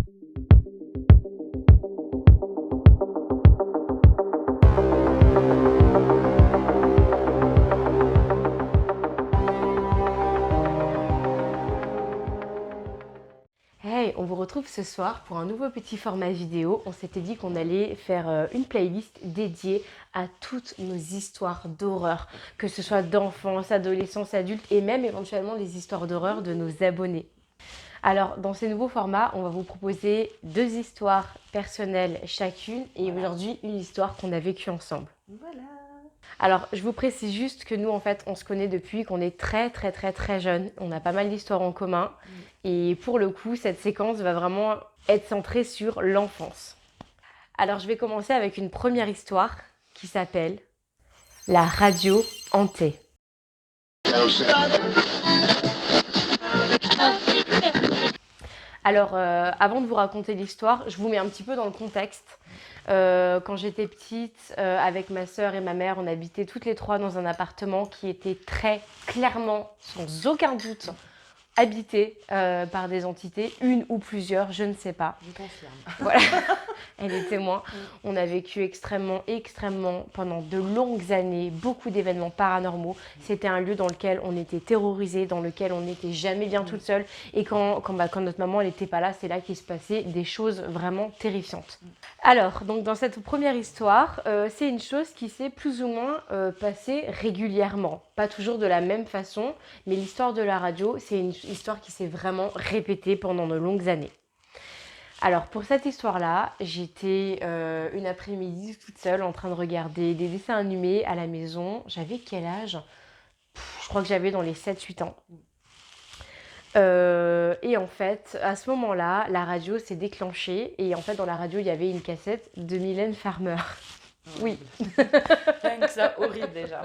Hey, on vous retrouve ce soir pour un nouveau petit format vidéo. On s'était dit qu'on allait faire une playlist dédiée à toutes nos histoires d'horreur, que ce soit d'enfance, adolescence, adultes et même éventuellement les histoires d'horreur de nos abonnés. Alors, dans ces nouveaux formats, on va vous proposer 2 histoires personnelles chacune et aujourd'hui une histoire qu'on a vécue ensemble. Voilà. Alors, je vous précise juste que nous, en fait, on se connaît depuis qu'on est très jeunes. On a pas mal d'histoires en commun. Et pour le coup, cette séquence va vraiment être centrée sur l'enfance. Alors, je vais commencer avec une première histoire qui s'appelle « La radio hantée ». Alors, avant de vous raconter l'histoire, je vous mets un petit peu dans le contexte. Quand j'étais petite, avec ma sœur et ma mère, on habitait toutes les 3 dans un appartement qui était très clairement, sans aucun doute, habité par des entités, une ou plusieurs, je ne sais pas. Je confirme. Voilà, elle est témoin. On a vécu extrêmement, pendant de longues années, beaucoup d'événements paranormaux. C'était un lieu dans lequel on était terrorisés, dans lequel on n'était jamais bien toute seule. Et quand notre maman n'était pas là, c'est là qu'il se passait des choses vraiment terrifiantes. Alors, donc dans cette première histoire, c'est une chose qui s'est plus ou moins passée régulièrement. Pas toujours de la même façon, mais l'histoire de la radio, c'est une histoire qui s'est vraiment répétée pendant de longues années. Alors, pour cette histoire-là, j'étais une après-midi toute seule en train de regarder des dessins animés à la maison. J'avais quel âge ? Je crois que j'avais dans les 7-8 ans. Et en fait, à ce moment-là, la radio s'est déclenchée. Et en fait, dans la radio, il y avait une cassette de Mylène Farmer. Oui. Rien que ça, horrible déjà.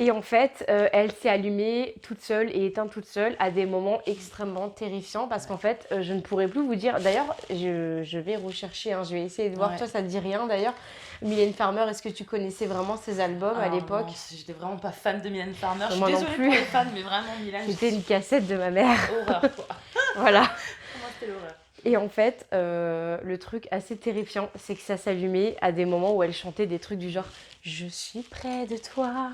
Et en fait, elle s'est allumée toute seule et éteinte toute seule à des moments extrêmement terrifiants parce qu'en fait, je ne pourrais plus vous dire. D'ailleurs, je vais rechercher, je vais essayer de voir. Toi, ça ne te dit rien d'ailleurs. Mylène Farmer, est-ce que tu connaissais vraiment ses albums à l'époque ? Non, j'étais vraiment pas fan de Mylène Farmer. Je suis Moi non désolée plus. pour les fans, mais vraiment Mylène. C'était une cassette de ma mère. Horreur quoi. Voilà. Moi, c'était l'horreur. Et en fait, le truc assez terrifiant, c'est que ça s'allumait à des moments où elle chantait des trucs du genre « Je suis près de toi ».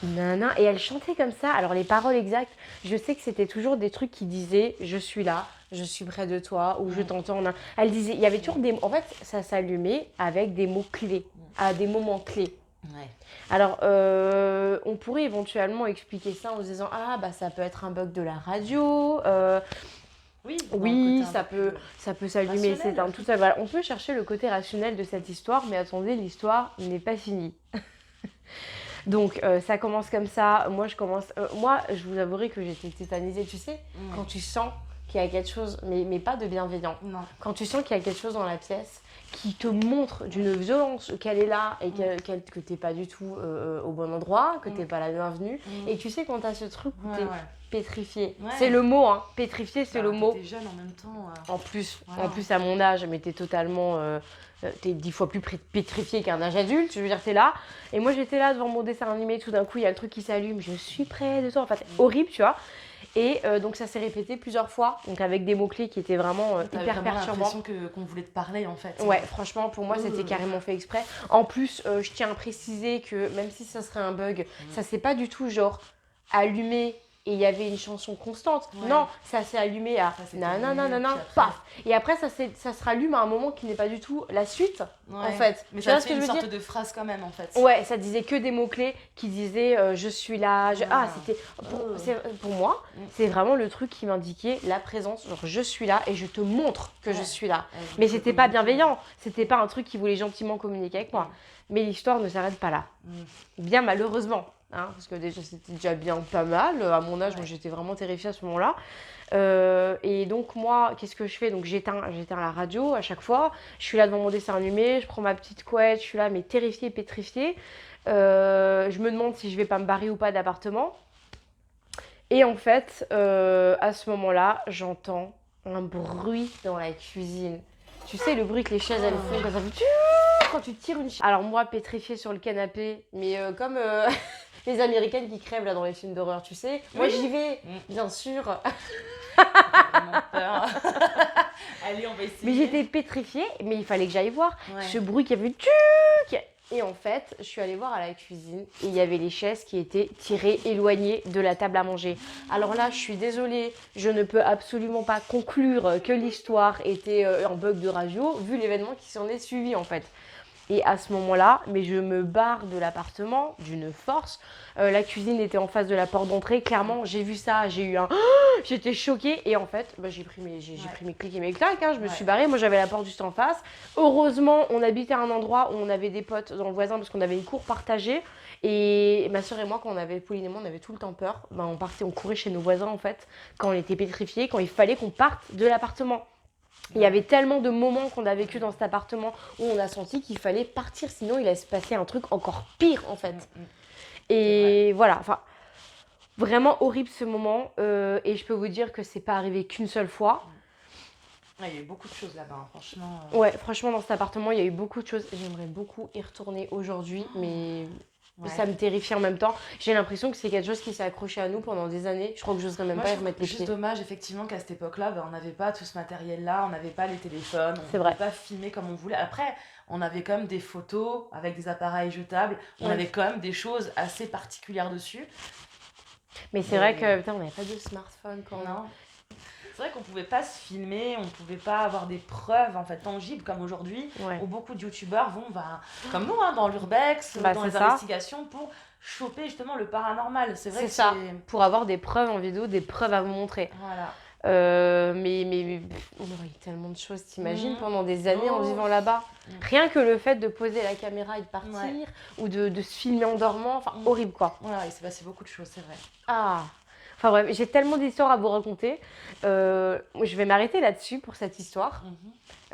Nana. Et elle chantait comme ça. Alors les paroles exactes, je sais que c'était toujours des trucs qui disaient « Je suis là ». Je suis près de toi ou je t'entends. Elle disait, il y avait toujours des mots. En fait, ça s'allumait avec des mots clés, à des moments clés. Ouais. Alors, on pourrait éventuellement expliquer ça en se disant ah bah ça peut être un bug de la radio. Oui, ça peut s'allumer. C'est tout ça. Voilà. On peut chercher le côté rationnel de cette histoire, mais attendez, l'histoire n'est pas finie. Donc ça commence comme ça. Moi, je vous avouerai que j'étais tétanisée. Tu sais, quand tu sens qu'il y a quelque chose, mais pas de bienveillant. Non. Quand tu sens qu'il y a quelque chose dans la pièce qui te montre d'une violence qu'elle est là et que t'es pas du tout au bon endroit, que t'es pas la bienvenue. Et tu sais quand t'as ce truc où t'es pétrifié. Ouais. C'est le mot, pétrifié, c'est le mot. T'es jeune en même temps. En plus à mon âge, mais t'es totalement... t'es 10 fois plus pétrifié qu'un âge adulte, je veux dire, t'es là. Et moi, j'étais là devant mon dessin animé, tout d'un coup, il y a le truc qui s'allume, je suis près de toi. En fait, horrible, tu vois. Et donc, ça s'est répété plusieurs fois, donc avec des mots-clés qui étaient vraiment hyper perturbants. T'as l'impression qu'on voulait te parler, en fait. Ouais, franchement, pour moi, c'était carrément fait exprès. En plus, je tiens à préciser que même si ça serait un bug, ça s'est pas du tout, genre, allumé et il y avait une chanson constante. Ouais. Non, ça s'est allumé à nanana, paf. Et après, ça se rallume à un moment qui n'est pas du tout la suite, en fait. Mais ça fait une sorte de phrase quand même, en fait. Ouais, ça disait que des mots-clés qui disaient je suis là. C'était... Pour moi, c'est vraiment le truc qui m'indiquait la présence. Genre, je suis là et je te montre que je suis là. Mais c'était pas bienveillant. C'était pas un truc qui voulait gentiment communiquer avec moi. Mais l'histoire ne s'arrête pas là. Bien malheureusement. Parce que déjà c'était déjà bien pas mal à mon âge, moi j'étais vraiment terrifiée à ce moment-là et donc moi qu'est-ce que je fais, donc j'éteins la radio à chaque fois, je suis là devant mon dessin animé, je prends ma petite couette, je suis là mais terrifiée, pétrifiée, je me demande si je vais pas me barrer ou pas d'appartement et en fait à ce moment-là j'entends un bruit dans la cuisine, tu sais le bruit que les chaises elles font quand tu tires une chaise. Alors moi pétrifiée sur le canapé mais comme les Américaines qui crèvent là dans les films d'horreur, tu sais. Moi j'y vais, bien sûr. J'ai vraiment peur. Allez, on va essayer. Mais j'étais pétrifiée, mais il fallait que j'aille voir. Ouais. Ce bruit qui avait tuc. Et en fait, je suis allée voir à la cuisine et il y avait les chaises qui étaient tirées, éloignées de la table à manger. Alors là, je suis désolée, je ne peux absolument pas conclure que l'histoire était un bug de radio, vu l'événement qui s'en est suivi en fait. Et à ce moment-là, mais je me barre de l'appartement d'une force. La cuisine était en face de la porte d'entrée. Clairement, j'ai vu ça, j'ai eu un... J'étais choquée. Et en fait, j'ai pris mes clics et mes claques. Je me suis barrée. Moi, j'avais la porte juste en face. Heureusement, on habitait à un endroit où on avait des potes dans le voisin parce qu'on avait une cour partagée. Et ma soeur et moi, quand on avait Pauline et moi, on avait tout le temps peur. On courait chez nos voisins en fait, quand on était pétrifiés, quand il fallait qu'on parte de l'appartement. Il y avait tellement de moments qu'on a vécu dans cet appartement où on a senti qu'il fallait partir, sinon il allait se passer un truc encore pire en fait. Et voilà, enfin, vraiment horrible ce moment. Et je peux vous dire que c'est pas arrivé qu'une seule fois. Ouais, il y a eu beaucoup de choses là-bas, franchement. Ouais, franchement, dans cet appartement, il y a eu beaucoup de choses. J'aimerais beaucoup y retourner aujourd'hui, mais ça me terrifie en même temps. J'ai l'impression que c'est quelque chose qui s'est accroché à nous pendant des années. Je crois que j'oserais même pas y remettre les pieds. C'est juste dommage, effectivement, qu'à cette époque-là, on n'avait pas tout ce matériel-là, on n'avait pas les téléphones, on ne pouvait pas filmer comme on voulait. Après, on avait quand même des photos avec des appareils jetables, on avait quand même des choses assez particulières dessus. Mais c'est vrai que, putain, on n'avait pas de smartphone quand même. Non. C'est vrai qu'on pouvait pas se filmer, on pouvait pas avoir des preuves en fait tangibles comme aujourd'hui, où beaucoup de youtubeurs vont, comme nous, dans l'urbex, dans les investigations pour choper justement le paranormal. C'est vrai que ça, pour avoir des preuves en vidéo, des preuves à vous montrer. Voilà. Mais on aurait eu tellement de choses, t'imagines, pendant des années en vivant là-bas. Rien que le fait de poser la caméra et de partir, ou de se filmer en dormant, enfin horrible quoi. Voilà, il s'est passé beaucoup de choses, c'est vrai. Enfin bref, j'ai tellement d'histoires à vous raconter. Je vais m'arrêter là-dessus pour cette histoire.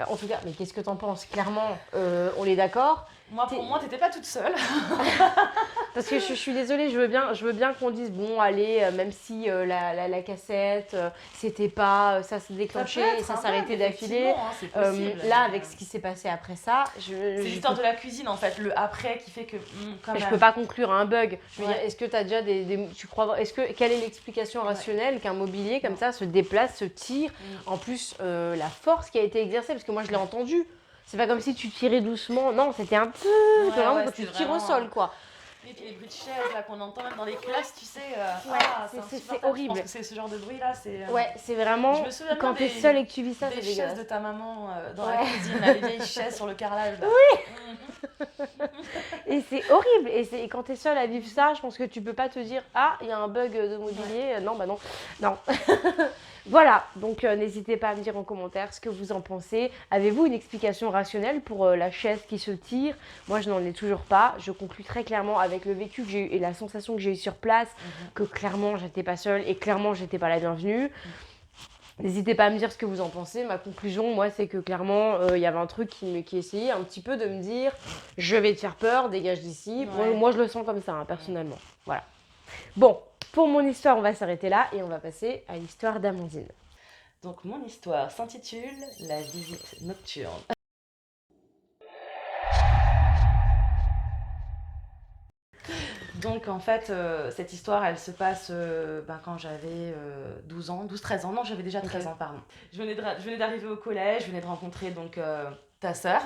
En tout cas, mais qu'est-ce que t'en penses? Clairement, on est d'accord. Pour moi, t'étais pas toute seule. Parce que je suis désolée, je veux bien qu'on dise, bon, allez, même si la cassette, c'était pas, ça se déclenchait et ça s'arrêtait d'affilée. Là, avec ce qui s'est passé après ça, c'est l'histoire de la cuisine, en fait, le après qui fait que, quand même... Je peux pas conclure à un bug. Je veux dire, est-ce que t'as déjà tu crois, quelle est l'explication rationnelle qu'un mobilier comme ça se déplace, se tire, en plus, la force qui a été exercée, parce que moi, je l'ai entendu. C'est pas comme si tu tirais doucement. Non, c'était un peu quand tu tires au sol, quoi. Et puis les bruits de chaises là qu'on entend même dans les classes, tu sais. C'est horrible. Je pense que c'est ce genre de bruit là. C'est vraiment. Je me souviens quand t'es seule et que tu vis ça, c'est dégueulasse. Des chaises de ta maman dans la cuisine, les vieilles chaises sur le carrelage. Là. Oui. Et c'est horrible. Et quand t'es seule à vivre ça, je pense que tu peux pas te dire il y a un bug de mobilier. Non, bah non. Non. Voilà, donc n'hésitez pas à me dire en commentaire ce que vous en pensez. Avez-vous une explication rationnelle pour la chaise qui se tire? Moi, je n'en ai toujours pas. Je conclus très clairement avec le vécu que j'ai eu et la sensation que j'ai eue sur place, que clairement, j'étais pas seule et clairement, j'étais pas la bienvenue. N'hésitez pas à me dire ce que vous en pensez. Ma conclusion, moi, c'est que clairement, il y avait un truc qui essayait un petit peu de me dire « Je vais te faire peur, dégage d'ici ». Moi, je le sens comme ça, personnellement. Voilà. Bon. Pour mon histoire, on va s'arrêter là et on va passer à l'histoire d'Amandine. Donc mon histoire s'intitule « La visite nocturne ». Donc en fait, cette histoire, elle se passe quand j'avais 13 ans. Non, j'avais déjà 13 ans, pardon. Je venais d'arriver au collège, je venais de rencontrer donc... ta sœur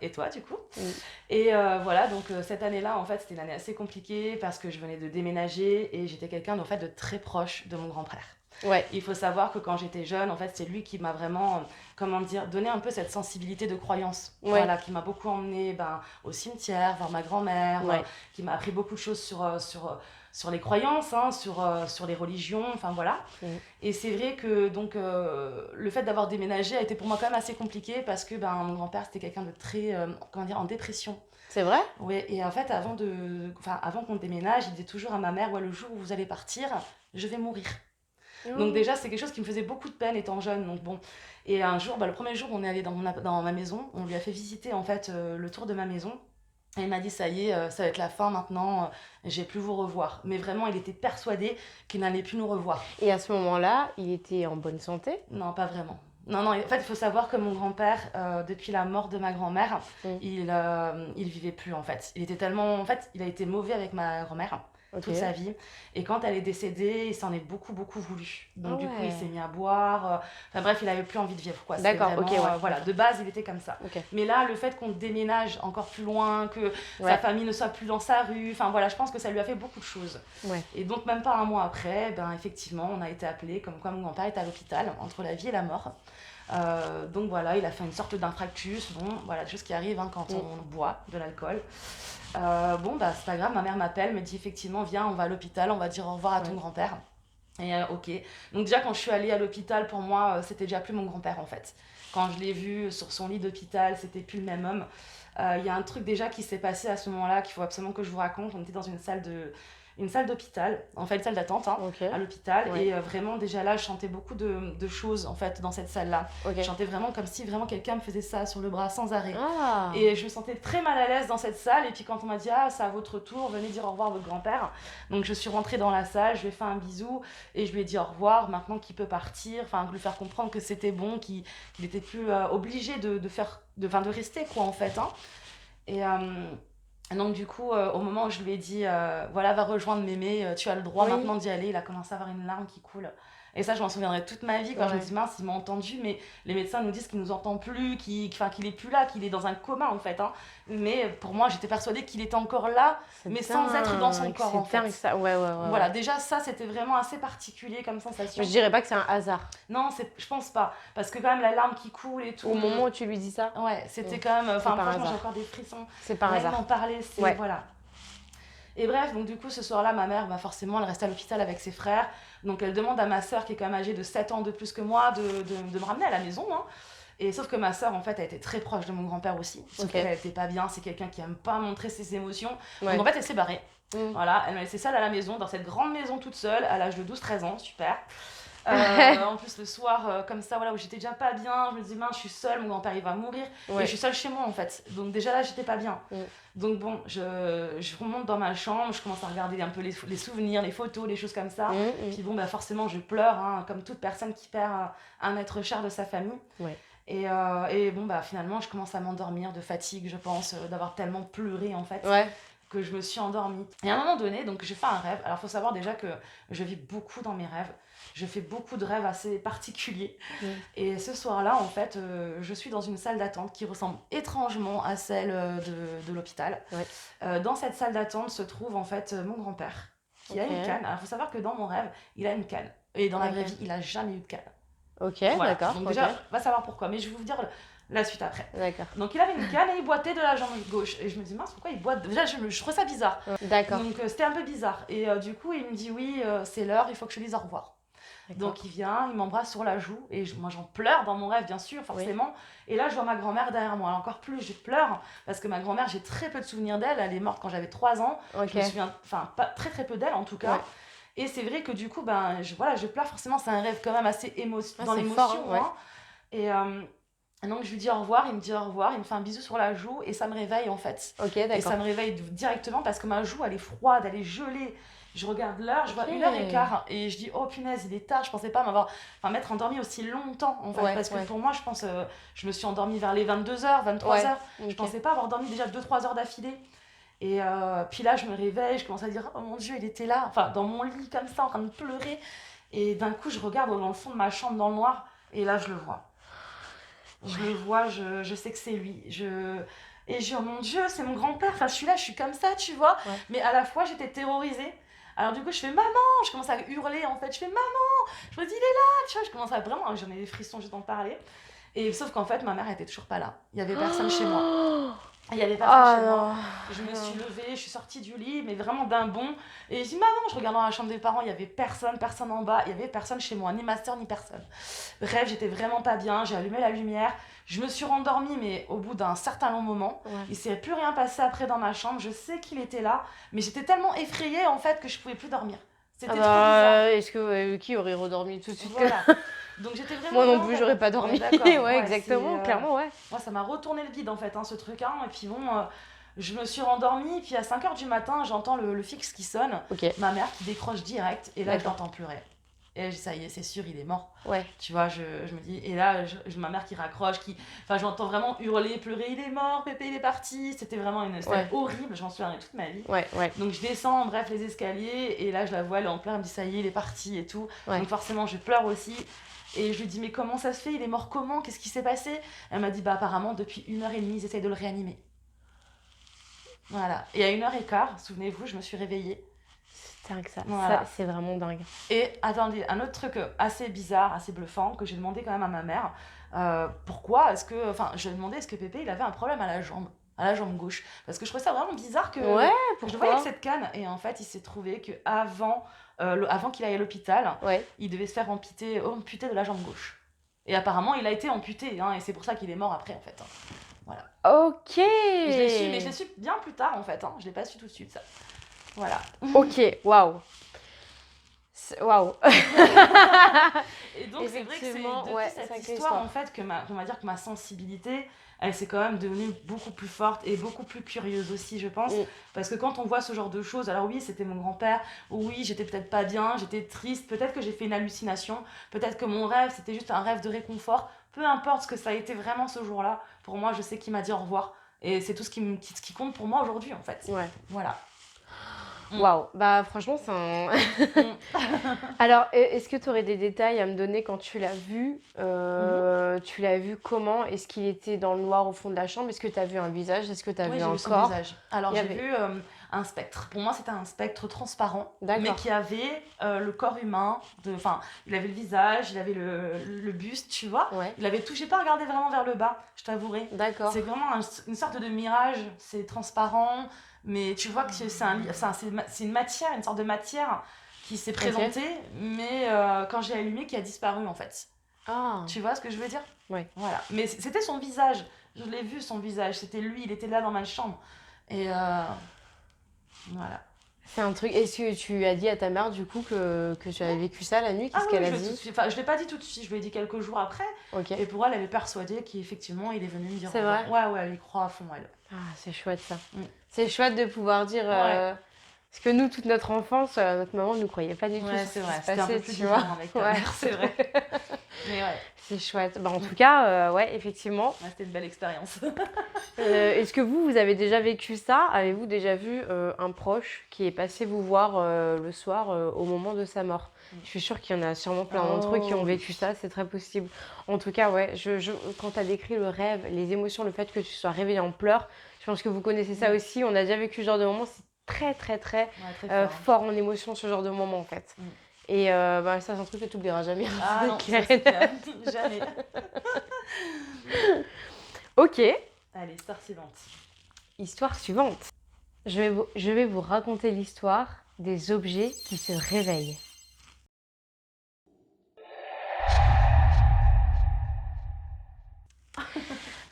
et toi du coup. Et voilà, donc cette année-là, en fait, c'était une année assez compliquée parce que je venais de déménager et j'étais quelqu'un en fait, de très proche de mon grand-père. Il faut savoir que quand j'étais jeune, en fait, c'est lui qui m'a vraiment, donné un peu cette sensibilité de croyance. Voilà, qui m'a beaucoup emmenée au cimetière, voir ma grand-mère, qui m'a appris beaucoup de choses sur les croyances, sur les religions, enfin voilà. Et c'est vrai que donc, le fait d'avoir déménagé a été pour moi quand même assez compliqué parce que mon grand-père c'était quelqu'un de très, en dépression. C'est vrai? Oui, et en fait avant qu'on déménage, il disait toujours à ma mère, le jour où vous allez partir, je vais mourir. Donc déjà c'est quelque chose qui me faisait beaucoup de peine étant jeune, donc bon. Et un jour, le premier jour on est allé dans ma maison, on lui a fait visiter en fait le tour de ma maison. Et il m'a dit, ça y est, ça va être la fin maintenant, je vais plus vous revoir. Mais vraiment, il était persuadé qu'il n'allait plus nous revoir. Et à ce moment-là, il était en bonne santé? Non, pas vraiment. Non, en fait, il faut savoir que mon grand-père, depuis la mort de ma grand-mère, il vivait plus, en fait. Il était tellement... En fait, il a été mauvais avec ma grand-mère. toute sa vie. Et quand elle est décédée, il s'en est beaucoup voulu. Donc du coup, il s'est mis à boire. Enfin bref, il avait plus envie de vivre, quoi. D'accord, vraiment, voilà, de base, il était comme ça. Ok. Mais là, le fait qu'on déménage encore plus loin, que sa famille ne soit plus dans sa rue, enfin voilà, je pense que ça lui a fait beaucoup de choses. Et donc même pas un mois après, ben effectivement, on a été appelé comme quoi mon grand-père était à l'hôpital, entre la vie et la mort. Donc voilà, il a fait une sorte d'infarctus, bon, voilà, des choses qui arrivent quand on boit de l'alcool. Bon, bah c'est pas grave, ma mère m'appelle, me dit effectivement, viens, on va à l'hôpital, on va dire au revoir à ton grand-père. Et ok. Donc déjà, quand je suis allée à l'hôpital, pour moi, c'était déjà plus mon grand-père en fait. Quand je l'ai vu sur son lit d'hôpital, c'était plus le même homme. Il y a un truc déjà qui s'est passé à ce moment-là qu'il faut absolument que je vous raconte. On était dans une salle d'hôpital, en fait une salle d'attente à l'hôpital, et vraiment déjà là je chantais beaucoup de choses en fait dans cette salle là. Je chantais vraiment comme si vraiment quelqu'un me faisait ça sur le bras sans arrêt, et je me sentais très mal à l'aise dans cette salle. Et puis quand on m'a dit c'est à votre tour, venez dire au revoir à votre grand-père, donc je suis rentrée dans la salle, je lui ai fait un bisou et je lui ai dit au revoir, maintenant qu'il peut partir, enfin lui faire comprendre que c'était bon, qu'il était plus obligé de rester quoi en fait et donc du coup, au moment où je lui ai dit, voilà, va rejoindre Mémé, tu as le droit maintenant d'y aller, il a commencé à avoir une larme qui coule. Et ça, je m'en souviendrai toute ma vie. Quand je me dis, mince, il m'a entendu, mais les médecins nous disent qu'il nous entend plus, qu'il est plus là, qu'il est dans un coma en fait. Mais pour moi, j'étais persuadée qu'il était encore là, mais sans être dans son corps en fait. Ça. Voilà, déjà ça, c'était vraiment assez particulier comme sensation. Je dirais pas que c'est un hasard. Non, je pense pas, parce que quand même la larme qui coule et tout. Au moment où tu lui dis ça. Ouais, c'était quand même. Enfin, franchement, j'ai encore des frissons. C'est par hasard. Même en parler, c'est voilà. Et bref, donc du coup, ce soir-là, ma mère, forcément, elle reste à l'hôpital avec ses frères. Donc, elle demande à ma sœur, qui est quand même âgée de 7 ans de plus que moi, de me ramener à la maison. Et sauf que ma sœur, en fait, elle était très proche de mon grand-père aussi. Sauf qu'elle était pas bien. C'est quelqu'un qui aime pas montrer ses émotions. Donc, en fait, elle s'est barrée. Voilà, elle m'a laissée seule à la maison, dans cette grande maison toute seule, à l'âge de 12-13 ans. Super. En plus, le soir, comme ça, voilà, où j'étais déjà pas bien, je me dis, mince, je suis seule, mon grand-père il va mourir, et je suis seule chez moi en fait. Donc, déjà là, j'étais pas bien. Donc, bon, je remonte dans ma chambre, je commence à regarder un peu les souvenirs, les photos, les choses comme ça. Puis, bon, forcément, je pleure, comme toute personne qui perd un être cher de sa famille. Et bon, finalement, je commence à m'endormir de fatigue, je pense, d'avoir tellement pleuré en fait. Que je me suis endormie. Et à un moment donné, donc j'ai fait un rêve. Alors, il faut savoir déjà que je vis beaucoup dans mes rêves. Je fais beaucoup de rêves assez particuliers. Et ce soir-là, en fait, je suis dans une salle d'attente qui ressemble étrangement à celle de l'hôpital. Dans cette salle d'attente se trouve en fait mon grand-père, qui a une canne. Alors, il faut savoir que dans mon rêve, il a une canne. Et dans la vraie vie, il n'a jamais eu de canne. D'accord. Donc déjà, on va savoir pourquoi. Mais je vais vous dire la suite après. D'accord. Donc il avait une canne et il boitait de la jambe gauche. Et je me dis, mince, pourquoi il boite? Déjà, je trouve ça bizarre. D'accord. Donc c'était un peu bizarre. Et du coup, il me dit, oui, c'est l'heure, il faut que je lui dise au revoir. Donc il vient, il m'embrasse sur la joue. Et moi, j'en pleure dans mon rêve, bien sûr, forcément. Et là, je vois ma grand-mère derrière moi. Alors, encore plus, je pleure. Parce que ma grand-mère, j'ai très peu de souvenirs d'elle. Elle est morte quand j'avais 3 ans. Je me souviens, pas très très peu d'elle en tout cas. Et c'est vrai que du coup, je pleure forcément. C'est un rêve quand même assez dans l'émotion. Et donc je lui dis au revoir, il me dit au revoir, il me fait un bisou sur la joue et ça me réveille en fait. Et ça me réveille directement parce que ma joue elle est froide, elle est gelée. Je regarde l'heure, je vois 1h15 et je dis oh punaise, il est tard, je pensais pas m'être endormie aussi longtemps en fait. Parce que pour moi, je pense, je me suis endormie vers les 22h, 23h. Je pensais pas avoir dormi déjà 2-3 heures d'affilée. Et puis là, je me réveille, je commence à dire oh mon Dieu, il était là, dans mon lit comme ça, en train de pleurer. Et d'un coup, je regarde dans le fond de ma chambre dans le noir et là, je le vois. Je le vois, je sais que c'est lui. Et je dis, oh mon Dieu, c'est mon grand-père. Je suis là, je suis comme ça, tu vois. Mais à la fois, j'étais terrorisée. Alors du coup, je fais maman. Je commence à hurler en fait. Je fais maman. Je me dis, il est là. Tu vois, je commence à vraiment. J'en ai des frissons juste d'en parler. Et sauf qu'en fait, ma mère était toujours pas là. Il y avait personne chez moi. Il y avait personne chez moi. Je me suis levée, je suis sortie du lit, mais vraiment d'un bond. Et je dis maman, je regarde dans la chambre des parents, il y avait personne en bas, il y avait personne chez moi, ni ma soeur, ni personne. Bref, j'étais vraiment pas bien, j'ai allumé la lumière, je me suis rendormie, mais au bout d'un certain long moment, il s'est plus rien passé après dans ma chambre, je sais qu'il était là, mais j'étais tellement effrayée en fait que je pouvais plus dormir. C'était trop bizarre. Est-ce que qui aurait redormi tout de suite Donc j'étais vraiment. Moi non plus, j'aurais pas dormi. Exactement, clairement, Moi, ça m'a retourné le vide en fait, ce truc. Et puis bon, je me suis rendormie. Puis à 5h du matin, j'entends le fixe qui sonne. Ma mère qui décroche direct. Et là, je l'entends pleurer. Et là, je dis, ça y est, c'est sûr, il est mort. Ouais. Tu vois, je me dis, et là, ma mère qui raccroche, enfin, j'entends vraiment hurler, pleurer, il est mort, Pépé, il est parti. C'était vraiment une scène horrible, j'en souviendrai toute ma vie. Ouais. Donc, je descends, bref, les escaliers, et là, je la vois, elle est en pleurs, elle me dit, ça y est, il est parti et tout. Donc, forcément, je pleure aussi. Et je lui dis, mais comment ça se fait? Il est mort comment? Qu'est-ce qui s'est passé? Elle m'a dit, bah, apparemment, depuis 1h30, ils essayent de le réanimer. Voilà. Et à 1h15, souvenez-vous, je me suis réveillée. C'est dingue ça. Voilà. Ça, c'est vraiment dingue. Et attendez, un autre truc assez bizarre, assez bluffant, que j'ai demandé quand même à ma mère. Pourquoi est-ce que... Enfin, je lui ai demandé est-ce que Pépé, il avait un problème à la jambe gauche. Parce que je trouvais ça vraiment bizarre que Ouais, je le voyais avec cette canne. Et en fait, il s'est trouvé qu'avant avant qu'il aille à l'hôpital, il devait se faire amputer de la jambe gauche. Et apparemment, il a été amputé, hein, et c'est pour ça qu'il est mort après, en fait. Voilà. Ok. Mais je l'ai su bien plus tard, en fait. Hein. Je l'ai pas su tout de suite, ça. Voilà. Ok, waouh. Waouh. Et donc, c'est vrai que c'est depuis cette histoire, en fait, qu'on va dire que ma sensibilité, elle s'est quand même devenue beaucoup plus forte et beaucoup plus curieuse aussi, je pense. Parce que quand on voit ce genre de choses, alors oui, c'était mon grand-père, oui, j'étais peut-être pas bien, j'étais triste, peut-être que j'ai fait une hallucination, peut-être que mon rêve, c'était juste un rêve de réconfort. Peu importe ce que ça a été vraiment ce jour-là, pour moi, je sais qu'il m'a dit au revoir. Et c'est tout ce qui compte pour moi aujourd'hui, en fait. Ouais. Voilà. Waouh, bah franchement c'est un... Alors, est-ce que tu aurais des détails à me donner quand tu l'as vu Tu l'as vu comment? Est-ce qu'il était dans le noir au fond de la chambre? Est-ce que tu as vu un visage? Est-ce que tu as vu un corps? Visage. Alors j'ai vu un spectre. Pour moi c'était un spectre transparent, mais qui avait le corps humain. Enfin, il avait le visage, il avait le buste, tu vois. Il avait tout. J'ai pas regardé vraiment vers le bas, je t'avouerai. D'accord. C'est vraiment une sorte de mirage. C'est transparent. Mais tu vois que c'est une matière, une sorte de matière qui s'est présentée, mais quand j'ai allumé, qui a disparu en fait. Ah. Tu vois ce que je veux dire? Ouais. Voilà. Mais c'était son visage. Je l'ai vu, son visage. C'était lui, il était là dans ma chambre. Et voilà. C'est un truc. Est-ce que tu as dit à ta mère du coup que tu avais vécu ça la nuit? Qu'est-ce qu'elle a dit? Enfin, je l'ai pas dit tout de suite, je lui ai dit quelques jours après. Okay. Et pour elle, elle est persuadée qu'effectivement, il est venu me dire. C'est vrai? Ouais, elle y croit à fond, elle. Ah, c'est chouette ça. C'est chouette de pouvoir dire. Parce que nous, toute notre enfance, notre maman ne nous croyait pas du tout. Ouais, c'est vrai. C'était un peu plus tu vois. Avec ta mère, c'est vrai. Mais ouais. C'est chouette. Bah, en tout cas, ouais, effectivement. Ouais, c'était une belle expérience. Est-ce que vous avez déjà vécu ça? Avez-vous déjà vu un proche qui est passé vous voir le soir au moment de sa mort? Je suis sûre qu'il y en a sûrement plein d'entre eux qui ont vécu ça, c'est très possible. En tout cas, ouais, quand tu as décrit le rêve, les émotions, le fait que tu sois réveillée en pleurs, je pense que vous connaissez ça aussi. On a déjà vécu ce genre de moment, c'est très, très, très, fort en émotion, ce genre de moment, en fait. Et ça, c'est un truc que tu n'oublieras jamais. Ah non, ça, c'est clair. Jamais. Ok. Allez, histoire suivante. Histoire suivante. Je vais vous raconter l'histoire des objets qui se réveillent.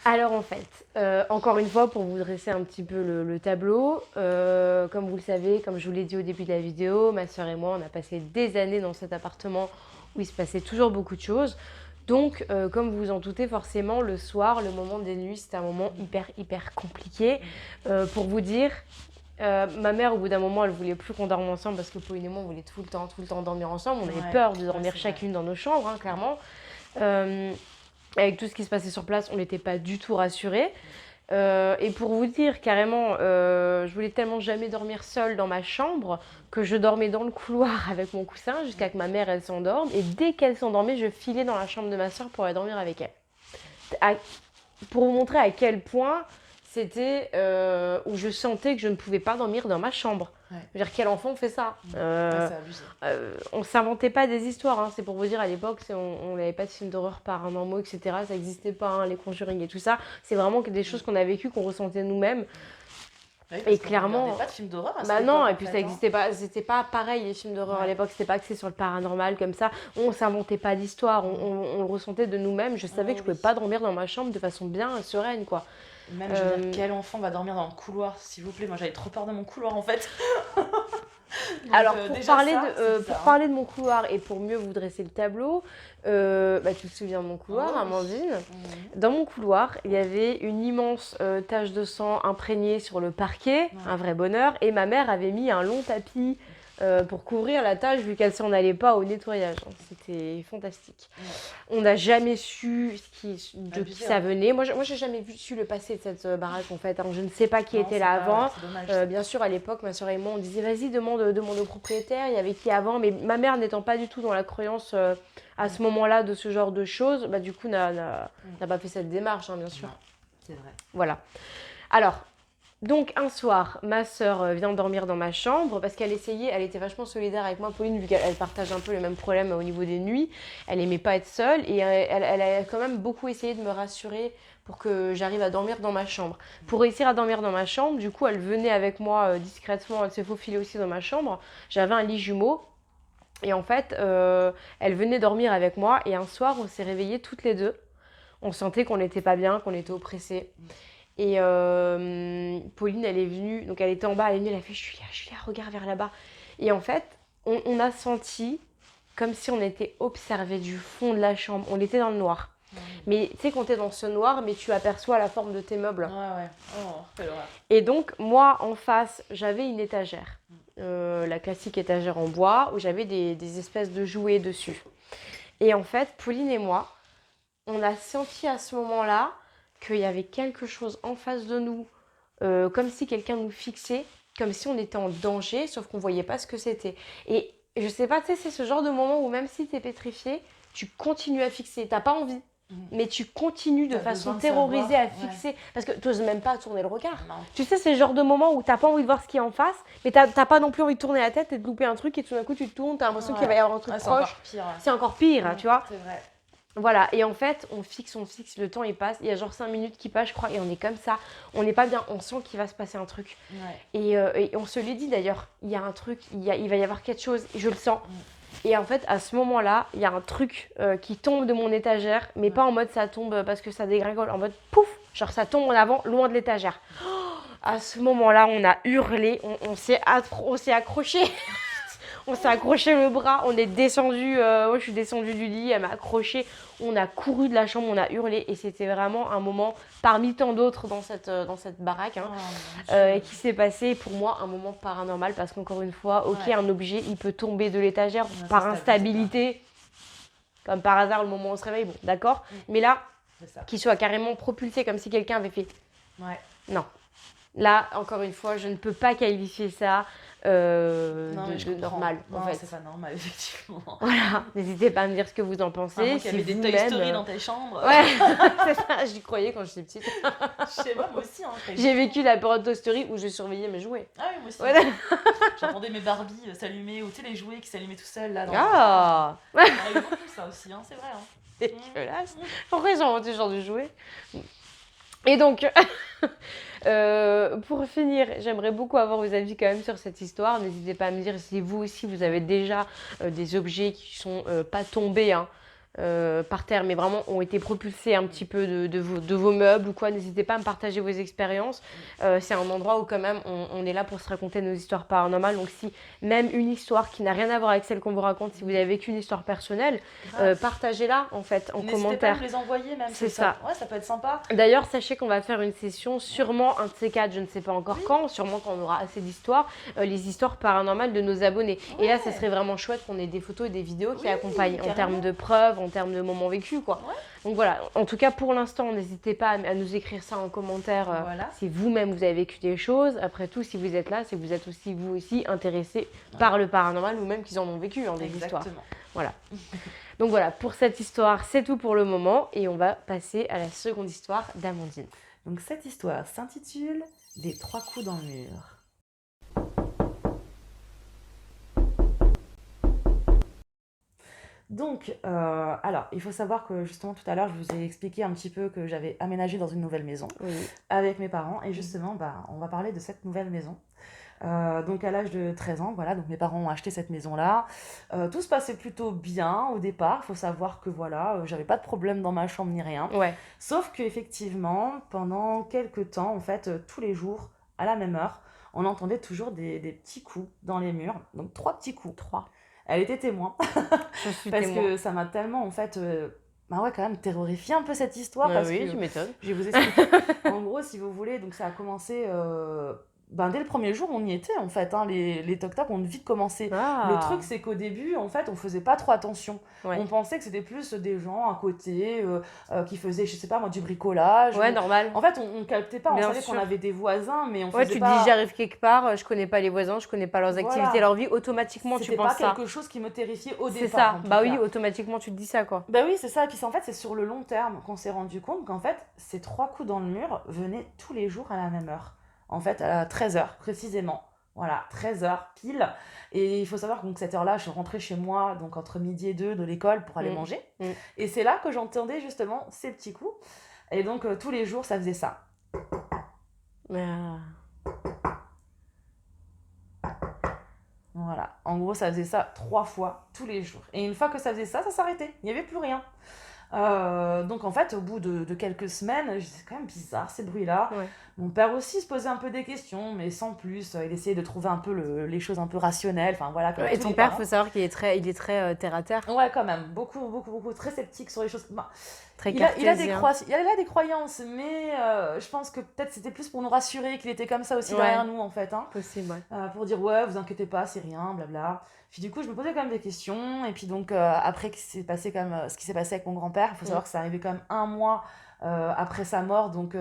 Alors en fait, encore une fois, pour vous dresser un petit peu le tableau, comme vous le savez, comme je vous l'ai dit au début de la vidéo, ma soeur et moi, on a passé des années dans cet appartement où il se passait toujours beaucoup de choses. Donc, comme vous vous en doutez, forcément, le soir, le moment des nuits, c'était un moment hyper compliqué. Pour vous dire, ma mère, au bout d'un moment, elle voulait plus qu'on dorme ensemble parce que Pauline et moi, on voulait tout le temps dormir ensemble. On avait peur de dormir chacune dans nos chambres, hein, clairement. Avec tout ce qui se passait sur place, on n'était pas du tout rassurés. Et pour vous dire, carrément, je voulais tellement jamais dormir seule dans ma chambre que je dormais dans le couloir avec mon coussin jusqu'à que ma mère, elle s'endorme. Et dès qu'elle s'endormait, je filais dans la chambre de ma soeur pour aller dormir avec elle. Pour vous montrer à quel point c'était où je sentais que je ne pouvais pas dormir dans ma chambre. Je veux dire, quel enfant fait ça? C'est abusé. On ne s'inventait pas des histoires, hein. C'est pour vous dire, à l'époque, on n'avait pas de films d'horreur paranormaux, etc. Ça n'existait pas, hein, les Conjuring et tout ça. C'est vraiment des choses qu'on a vécues, qu'on ressentait nous-mêmes. Oui, et clairement, il n'y avait pas de films d'horreur à cette époque, non, et puis en ça fait, n'existait pas, c'était pas pareil les films d'horreur à l'époque, c'était pas axé sur le paranormal comme ça, on s'inventait pas d'histoire, on le ressentait de nous-mêmes. Je savais que je pouvais pas dormir dans ma chambre de façon bien sereine, quoi. Même, je veux dire, quel enfant va dormir dans le couloir, s'il vous plaît? Moi, j'avais trop peur de mon couloir, en fait. Donc, alors, pour parler de mon couloir et pour mieux vous dresser le tableau, tu te souviens de mon couloir, Amandine? Dans mon couloir, il y avait une immense tache de sang imprégnée sur le parquet, un vrai bonheur, et ma mère avait mis un long tapis pour couvrir la tâche vu qu'elle s'en allait pas au nettoyage. Hein. C'était fantastique. On n'a jamais su de qui ça venait. Moi, j'ai jamais su le passé de cette baraque en fait. Hein. Je ne sais pas qui était là avant. Bien sûr, à l'époque, ma soeur et moi, on disait vas-y, demande au propriétaire. Il y avait qui avant. Mais ma mère n'étant pas du tout dans la croyance à ce moment-là de ce genre de choses, bah, du coup, n'a pas fait cette démarche, hein, bien sûr. Non, c'est vrai. Voilà. Alors, donc un soir, ma sœur vient dormir dans ma chambre parce qu'elle essayait, elle était vachement solidaire avec moi, Pauline, vu qu'elle partage un peu le même problème au niveau des nuits. Elle aimait pas être seule et elle a quand même beaucoup essayé de me rassurer pour que j'arrive à dormir dans ma chambre. Pour réussir à dormir dans ma chambre, du coup, elle venait avec moi discrètement, elle s'est faufilée aussi dans ma chambre. J'avais un lit jumeau. Et en fait, elle venait dormir avec moi et un soir, on s'est réveillées toutes les deux. On sentait qu'on n'était pas bien, qu'on était oppressés. Et Pauline, elle est venue, donc elle était en bas, elle est venue, elle a fait je suis là, regarde vers là-bas. Et en fait, on a senti comme si on était observé du fond de la chambre. On était dans le noir. Mais tu sais, quand t'es dans ce noir, mais tu aperçois la forme de tes meubles. Ouais. Oh, quelle horreur. Et donc, moi, en face, j'avais une étagère. La classique étagère en bois, où j'avais des espèces de jouets dessus. Et en fait, Pauline et moi, on a senti à ce moment-là qu'il y avait quelque chose en face de nous, comme si quelqu'un nous fixait, comme si on était en danger, sauf qu'on ne voyait pas ce que c'était. Et je sais pas, tu sais, c'est ce genre de moment où même si tu es pétrifié, tu continues à fixer. Tu n'as pas envie, mais tu continues de façon terrorisée à fixer. Parce que tu n'oses même pas tourner le regard. Non. Tu sais, c'est le genre de moment où tu n'as pas envie de voir ce qui est en face, mais tu n'as pas non plus envie de tourner la tête et de louper un truc, et tout d'un coup tu te tournes, tu as l'impression qu'il va y avoir un truc proche. C'est encore pire, tu vois. C'est vrai. Voilà, et en fait, on fixe, le temps il passe, il y a genre 5 minutes qui passent, je crois, et on est comme ça, on n'est pas bien, on sent qu'il va se passer un truc. Et on se l'est dit d'ailleurs, il y a un truc, il va y avoir quelque chose, je le sens. Et en fait, à ce moment-là, il y a un truc qui tombe de mon étagère, mais pas en mode ça tombe parce que ça dégringole, en mode pouf, genre ça tombe en avant, loin de l'étagère. À ce moment-là, on a hurlé, on s'est accroché. On s'est accroché le bras, on est descendu, moi je suis descendue du lit, elle m'a accroché, on a couru de la chambre, on a hurlé et c'était vraiment un moment parmi tant d'autres dans cette baraque et qui s'est passé pour moi un moment paranormal parce qu'encore une fois, un objet il peut tomber de l'étagère par instabilité, comme par hasard le moment où on se réveille, bon d'accord, mais là, qu'il soit carrément propulsé comme si quelqu'un avait fait non. Là, encore une fois, je ne peux pas qualifier ça de normal. Non, en fait. C'est pas normal, effectivement. Voilà, n'hésitez pas à me dire ce que vous en pensez. Moi qui avais des Toy Story dans tes chambres. Ouais, c'est ça, j'y croyais quand j'étais petite. Je sais pas, moi aussi. J'ai vécu la période Toy Story où je surveillais mes jouets. Ah oui, moi aussi. Voilà. J'entendais mes Barbies s'allumer, ou tu sais, les jouets qui s'allumaient tout seuls là. Ah ça arrive beaucoup ça aussi, c'est vrai. Dégueulasse. Pourquoi ils ont inventé ce genre de jouets ? Et donc, pour finir, j'aimerais beaucoup avoir vos avis quand même sur cette histoire. N'hésitez pas à me dire si vous aussi, vous avez déjà des objets qui sont pas tombés par terre, mais vraiment ont été propulsés un petit peu de vos meubles ou quoi. N'hésitez pas à me partager vos expériences. C'est un endroit où quand même on est là pour se raconter nos histoires paranormales. Donc si même une histoire qui n'a rien à voir avec celle qu'on vous raconte, si vous avez vécu une histoire personnelle, partagez-la en fait en commentaire. N'hésitez pas à me les envoyer même. C'est ça. Ouais, ça peut être sympa. D'ailleurs, sachez qu'on va faire une session, sûrement un de ces quatre, je ne sais pas encore quand, sûrement quand on aura assez d'histoires, les histoires paranormales de nos abonnés. Et là, ça serait vraiment chouette qu'on ait des photos et des vidéos qui accompagnent en termes de preuves, en termes de moments vécus, quoi. Donc voilà, en tout cas pour l'instant, n'hésitez pas à nous écrire ça en commentaire si vous-même vous avez vécu des choses. Après tout, si vous êtes là, c'est que vous êtes aussi vous aussi intéressés par le paranormal ou même qu'ils en ont vécu des histoires. Voilà. Donc voilà, pour cette histoire, c'est tout pour le moment et on va passer à la seconde histoire d'Amandine. Donc cette histoire s'intitule « Les 3 coups dans le mur ». Donc, alors, il faut savoir que justement tout à l'heure, je vous ai expliqué un petit peu que j'avais aménagé dans une nouvelle maison avec mes parents. Et justement, on va parler de cette nouvelle maison. Donc à l'âge de 13 ans, voilà, donc mes parents ont acheté cette maison-là. Tout se passait plutôt bien au départ. Il faut savoir que voilà, j'avais pas de problème dans ma chambre ni rien. Sauf qu'effectivement, pendant quelques temps, en fait, tous les jours, à la même heure, on entendait toujours des petits coups dans les murs. Donc 3 petits coups. 3. Elle était témoin. Je suis parce témoin. que ça m'a tellement, en fait, quand même terrorifié un peu cette histoire. Oui, tu m'étonnes. Je vais vous expliquer. En gros, si vous voulez, donc ça a commencé dès le premier jour, on y était en fait. Hein. Les toc-toc ont vite commencé. Le truc, c'est qu'au début, en fait, on faisait pas trop attention. Ouais. On pensait que c'était plus des gens à côté qui faisaient, je sais pas moi, du bricolage. Ouais, normal. En fait, on captait pas. Bien On savait sûr. qu'on avait des voisins, mais on Ouais, faisait tu pas... te dis, j'arrive quelque part, je connais pas les voisins, je connais pas leurs Voilà. activités, leur vie, automatiquement tu C'était penses pas ça. quelque chose qui me terrifiait au C'est départ. ça, en tout bah oui, cas. automatiquement tu te dis ça quoi. Bah oui, c'est ça. Et puis en fait, c'est sur le long terme qu'on s'est rendu compte qu'en fait, ces 3 coups dans le mur venaient tous les jours à la même heure. En fait, à 13h précisément. Voilà, 13h pile. Et il faut savoir que donc, cette heure-là, je rentrais chez moi, donc entre midi et 2 de l'école pour aller manger. Et c'est là que j'entendais justement ces petits coups. Et donc, tous les jours, ça faisait ça. Voilà, en gros, ça faisait ça 3 fois tous les jours. Et une fois que ça faisait ça s'arrêtait. Il n'y avait plus rien. Donc en fait, au bout de quelques semaines, je disais, c'est quand même bizarre ces bruits-là. Ouais. Mon père aussi se posait un peu des questions, mais sans plus. Il essayait de trouver un peu les choses un peu rationnelles. Enfin voilà. Comme Et tous ton les père, parents. faut savoir qu'il est très terre à terre. Ouais, quand même. Beaucoup, très sceptique sur les choses. Très il a des croyances, mais je pense que peut-être c'était plus pour nous rassurer qu'il était comme ça aussi derrière nous en fait. Hein. Possible, ouais. Pour dire ouais, vous inquiétez pas, c'est rien, blabla. Puis du coup, je me posais quand même des questions. Et puis donc, après ce qui s'est passé avec mon grand-père, il faut savoir que ça arrivait quand même 1 mois après sa mort. Donc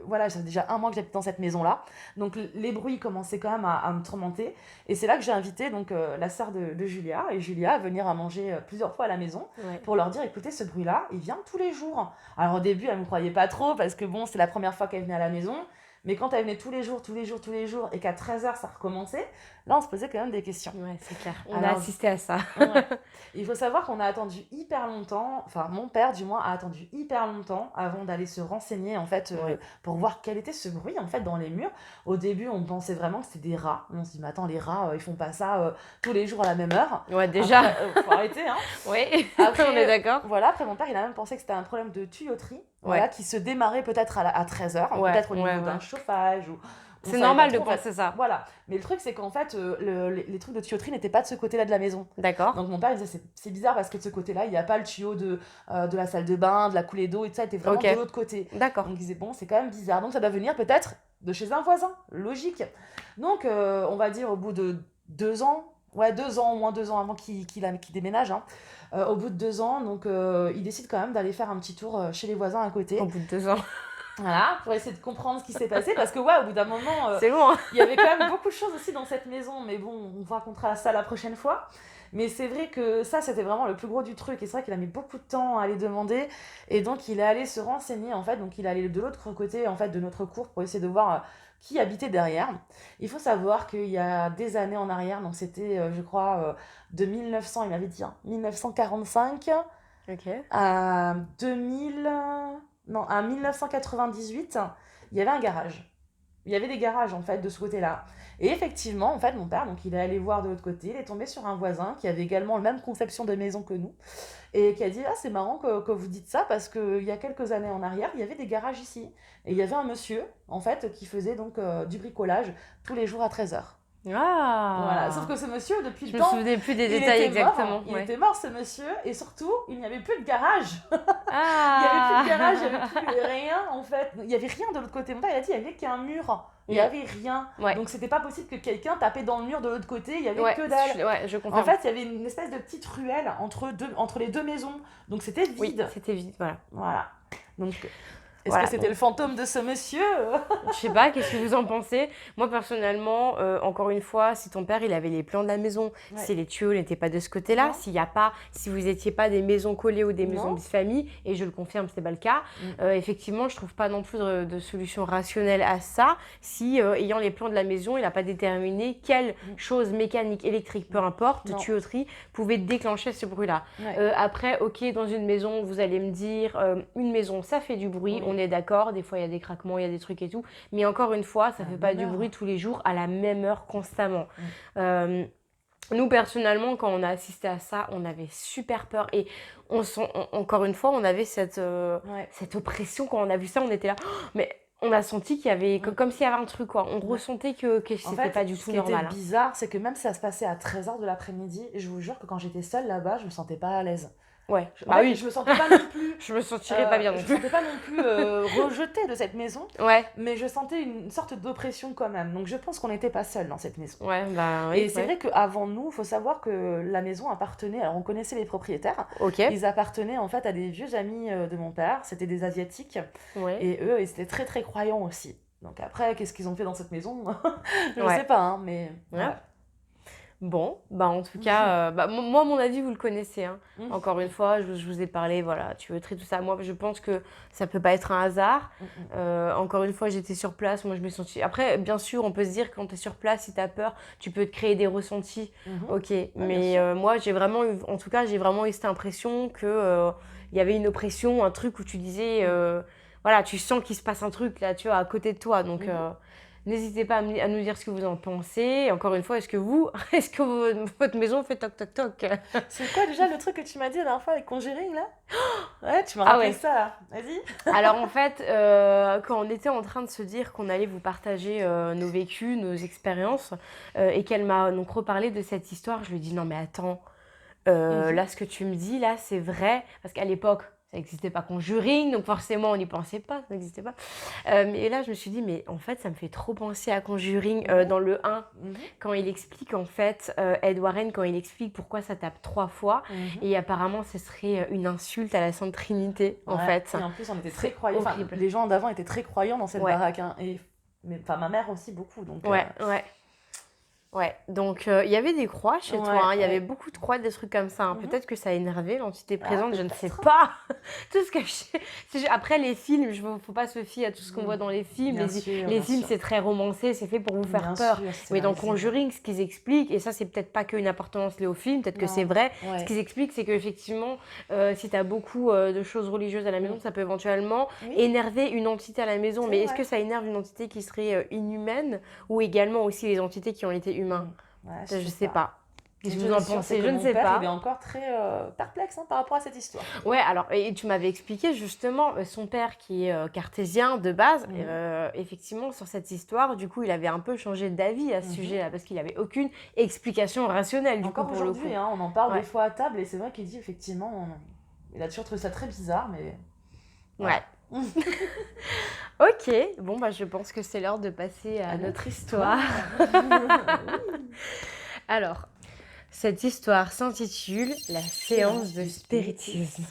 voilà, ça fait déjà 1 mois que j'habite dans cette maison-là. Donc les bruits commençaient quand même à me tourmenter. Et c'est là que j'ai invité donc, la sœur de Julia et Julia à venir à manger plusieurs fois à la maison pour leur dire, écoutez, ce bruit-là, il vient tous les jours. Alors au début, elle ne me croyait pas trop parce que bon, c'est la première fois qu'elle venait à la maison. Mais quand elle venait tous les jours, et qu'à 13h, ça recommençait, là, on se posait quand même des questions. Ouais, c'est clair. On a assisté à ça. Ouais. Il faut savoir qu'on a attendu hyper longtemps, enfin, mon père, du moins, a attendu hyper longtemps avant d'aller se renseigner, en fait, pour voir quel était ce bruit, en fait, dans les murs. Au début, on pensait vraiment que c'était des rats. On se dit, mais attends, les rats, ils font pas ça tous les jours à la même heure. Ouais, déjà. Après, faut arrêter, hein. Oui, Après, on est d'accord. Voilà, après, mon père, il a même pensé que c'était un problème de tuyauterie. Voilà, qui se démarrait peut-être à 13h, peut-être au niveau d'un chauffage. C'est normal de penser ça. Voilà. Mais le truc, c'est qu'en fait, les trucs de tuyauterie n'étaient pas de ce côté-là de la maison. D'accord. Donc mon père, il disait, c'est bizarre parce que de ce côté-là, il n'y a pas le tuyau de la salle de bain, de la coulée d'eau et tout ça, il était vraiment de l'autre côté. D'accord. Donc il disait, bon, c'est quand même bizarre. Donc ça doit venir peut-être de chez un voisin. Logique. Donc, on va dire, au bout de 2 ans, au moins 2 ans avant qu'il déménage, hein. Au bout de 2 ans, donc il décide quand même d'aller faire un petit tour chez les voisins à côté. Au bout de 2 ans. Voilà, pour essayer de comprendre ce qui s'est passé, parce que au bout d'un moment, c'est long, hein. Il y avait quand même beaucoup de choses aussi dans cette maison, mais bon, on vous racontera ça la prochaine fois. Mais c'est vrai que ça, c'était vraiment le plus gros du truc, et c'est vrai qu'il a mis beaucoup de temps à aller demander, et donc il est allé se renseigner, en fait, donc il est allé de l'autre côté, en fait, de notre cour, pour essayer de voir qui habitait derrière. Il faut savoir qu'il y a des années en arrière, donc c'était, je crois, de 1900, il m'avait dit, 1945 à 1998, il y avait un garage. Il y avait des garages, en fait, de ce côté-là. Et effectivement, en fait, mon père, donc, il est allé voir de l'autre côté, il est tombé sur un voisin qui avait également la même conception de maison que nous, et qui a dit, c'est marrant que vous dites ça, parce qu'il y a quelques années en arrière, il y avait des garages ici. Et il y avait un monsieur, en fait, qui faisait donc du bricolage tous les jours à 13h. Voilà. Sauf que ce monsieur, depuis le temps, je me souvenais plus des détails exactement. Il était mort, ce monsieur, et surtout, il n'y avait plus de garage. Il n'y avait plus de garage, il n'y avait plus rien, en fait. Il n'y avait rien de l'autre côté. Mon père, il a dit, il n'y avait qu'un mur. Il n'y avait rien. Donc, c'était pas possible que quelqu'un tapait dans le mur de l'autre côté. Il n'y avait que dalle. Je confirme. En fait, il y avait une espèce de petite ruelle entre les 2 maisons. Donc, c'était vide. Oui, c'était vide, voilà. Donc... Est-ce que c'était le fantôme de ce monsieur? Je sais pas, qu'est-ce que vous en pensez? Moi, personnellement, encore une fois, si ton père, il avait les plans de la maison, si les tuyaux n'étaient pas de ce côté-là, si vous n'étiez pas des maisons collées ou des maisons bis-famille, et je le confirme, ce n'est pas le cas, effectivement, je trouve pas non plus de solution rationnelle à ça, si, ayant les plans de la maison, il n'a pas déterminé quelle chose mécanique, électrique, peu importe, tuyauterie, pouvait déclencher ce bruit-là. Après, ok, dans une maison, vous allez me dire, une maison, ça fait du bruit, on est d'accord, des fois il y a des craquements, il y a des trucs et tout, mais encore une fois, ça fait pas du bruit tous les jours à la même heure constamment. Nous, personnellement, quand on a assisté à ça, on avait super peur et encore une fois, on avait cette oppression quand on a vu ça, on était là, mais on a senti qu'il y avait, comme s'il y avait un truc, quoi. On ressentait que c'était pas du tout normal. Ce qui était bizarre, c'est que même si ça se passait à 13h de l'après-midi, je vous jure que quand j'étais seule là-bas, je me sentais pas à l'aise. Ouais. En fait, je me sentais pas non plus... Je me sentirais pas bien non Je me plus. sentais pas non plus rejetée de cette maison, Ouais. mais je sentais une sorte d'oppression quand même. Donc je pense qu'on n'était pas seuls dans cette maison. Ouais, bah oui. Et c'est vrai qu'avant nous, il faut savoir que la maison appartenait... Alors on connaissait les propriétaires. Ok. Ils appartenaient en fait à des vieux amis de mon père. C'était des Asiatiques. Ouais. Et eux, ils étaient très très croyants aussi. Donc après, qu'est-ce qu'ils ont fait dans cette maison? Je Ouais. sais pas, hein, mais... Ouais. voilà. Bon, bah en tout cas, moi, mon avis, vous le connaissez. Hein. Encore une fois, je vous ai parlé, voilà, tuyauterie, tout ça. Moi, je pense que ça peut pas être un hasard. Encore une fois, j'étais sur place, moi, je me suis sentie... Après, bien sûr, on peut se dire, quand tu es sur place, si tu as peur, tu peux te créer des ressentis. Ok, mais moi, j'ai vraiment eu, en tout cas, j'ai vraiment eu cette impression que il y avait une oppression, un truc où tu disais, voilà, tu sens qu'il se passe un truc, là, tu vois, à côté de toi. Donc... n'hésitez pas à nous dire ce que vous en pensez. Encore une fois, est-ce que votre maison fait toc toc toc? C'est quoi déjà le truc que tu m'as dit la dernière fois avec Conjuring là? Ouais, tu m'as rappelé ça là. Vas-y. Alors en fait, quand on était en train de se dire qu'on allait vous partager nos vécus, nos expériences, et qu'elle m'a donc reparlé de cette histoire, je lui ai dit non mais attends, là ce que tu me dis là c'est vrai, parce qu'à l'époque ça n'existait pas Conjuring, donc forcément on n'y pensait pas, ça n'existait pas. Mais là je me suis dit mais en fait ça me fait trop penser à Conjuring dans le 1, quand il explique en fait, Ed Warren quand il explique pourquoi ça tape 3 fois, et apparemment ce serait une insulte à la Sainte Trinité en fait. Et en plus on était très croyants, enfin, les gens d'avant étaient très croyants dans cette baraque, hein, ma mère aussi beaucoup. Donc, Ouais, donc il y avait des croix chez toi, hein, il y avait beaucoup de croix, des trucs comme ça. Hein. Peut-être que ça a énervé l'entité présente, je ne sais pas. Tout ce que Après, les films, il ne faut pas se fier à tout ce qu'on voit dans les films. Les films, c'est très romancé, c'est fait pour vous faire peur. Mais dans Conjuring, ce qu'ils expliquent, et ça, c'est peut-être pas qu'une appartenance liée au film, peut-être que c'est vrai. Ce qu'ils expliquent, c'est qu'effectivement, si tu as beaucoup de choses religieuses à la maison, ça peut éventuellement énerver une entité à la maison. Mais est-ce que ça énerve une entité qui serait inhumaine, ou également aussi les entités qui ont été humains? Je sais pas. Qu'est-ce que vous en pensez? Je ne sais pas. Il est encore très perplexe par rapport à cette histoire. Ouais, alors, et tu m'avais expliqué justement, son père qui est cartésien de base, effectivement, sur cette histoire, du coup, il avait un peu changé d'avis à ce sujet-là, parce qu'il n'avait aucune explication rationnelle, du coup, pour le coup. Aujourd'hui, on en parle des fois à table, et c'est vrai qu'il dit, effectivement, il a toujours trouvé ça très bizarre, mais... Ouais. Ok, bon, je pense que c'est l'heure de passer à notre histoire. Alors... Cette histoire s'intitule « La séance de spiritisme ».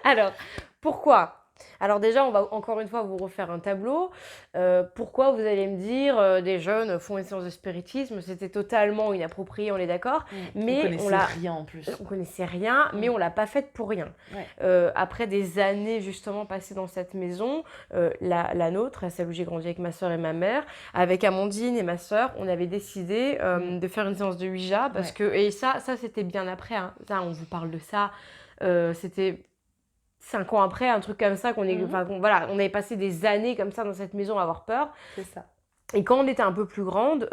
Alors, pourquoi ? Alors déjà, on va encore une fois vous refaire un tableau. Pourquoi vous allez me dire des jeunes font une séance de spiritisme? C'était totalement inapproprié, on est d'accord. Mais on connaissait rien en plus. On connaissait rien, mais on l'a pas faite pour rien. Ouais. Après des années justement passées dans cette maison, la nôtre, celle où j'ai grandi avec ma soeur et ma mère, avec Amandine et ma soeur, on avait décidé de faire une séance de Ouija parce que, et ça c'était bien après. Hein. Ça, on vous parle de ça. C'était 5 ans après, un truc comme ça, on avait passé des années comme ça dans cette maison à avoir peur. C'est ça. Et quand on était un peu plus grande,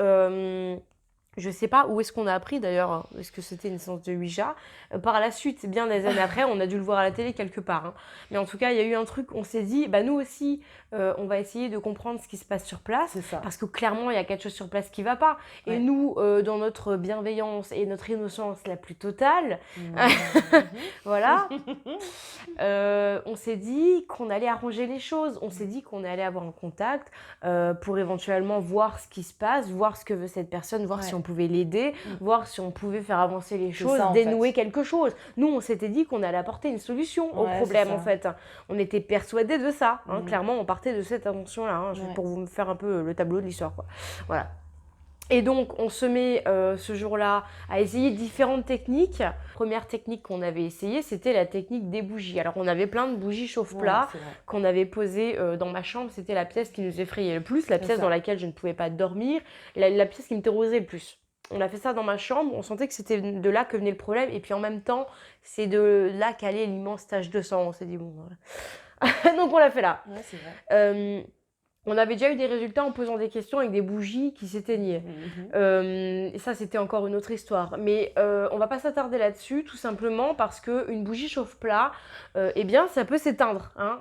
je sais pas où est-ce qu'on a appris d'ailleurs, hein, est-ce que c'était une séance de Ouija. Par la suite, bien des années après, on a dû le voir à la télé quelque part. Hein. Mais en tout cas, il y a eu un truc, on s'est dit, nous aussi, on va essayer de comprendre ce qui se passe sur place. C'est ça. Parce que clairement, il y a quelque chose sur place qui va pas. Et nous, dans notre bienveillance et notre innocence la plus totale, voilà, on s'est dit qu'on allait arranger les choses. On s'est dit qu'on allait avoir un contact pour éventuellement voir ce qui se passe, voir ce que veut cette personne, voir si on pouvait l'aider, voir si on pouvait faire avancer les choses, dénouer quelque chose. Nous, on s'était dit qu'on allait apporter une solution au problème, en fait. On était persuadés de ça. Hein. Clairement, on partait de cette intention-là, hein, pour vous faire un peu le tableau de l'histoire, quoi. Voilà. Et donc, on se met ce jour-là à essayer différentes techniques. Première technique qu'on avait essayée, c'était la technique des bougies. Alors, on avait plein de bougies chauffe-plat qu'on avait posées dans ma chambre. C'était la pièce qui nous effrayait le plus, la pièce dans laquelle je ne pouvais pas dormir, la pièce qui me terrorisait le plus. On a fait ça dans ma chambre, on sentait que c'était de là que venait le problème. Et puis en même temps, c'est de là qu'allait l'immense tache de sang. On s'est dit, bon, voilà. Donc, on l'a fait là. Ouais, c'est vrai. On avait déjà eu des résultats en posant des questions avec des bougies qui s'éteignaient. Et ça, c'était encore une autre histoire. Mais on va pas s'attarder là-dessus, tout simplement parce qu'une bougie chauffe-plat, eh bien, ça peut s'éteindre. Hein,